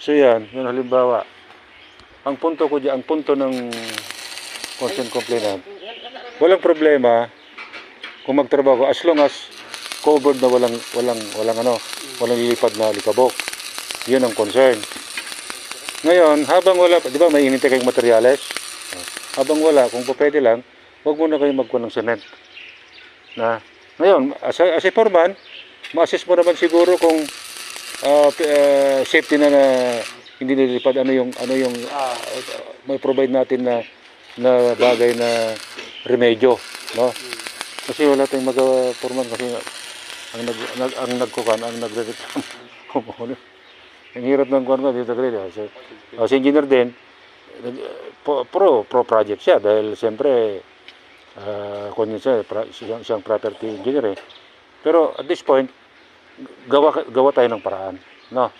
So yan, yun halimbawa. Ang punto ko diyan, ang punto ng concerned complainant, walang problema kung magtrabaho as long as covered na walang lilipad na likabok. Yun ang concern. Ngayon, habang wala, di ba may inintay kayong materyales? Habang wala, kung pwede lang, huwag muna kayo magkuha ng cement. Ngayon, as a foreman, ma-assess mo naman siguro kung safety na hindi nililipad, ano yung may provide natin na bagay na remedyo, no? Kasi wala tayong magawa, foreman, kasi ang nagrereklamo. Ang hirap ng kuwan ko dito grade. So, si engineer din, pro project siya dahil siyempre kung siyang property engineer eh. Pero at this point, gawa tayo ng paraan, no?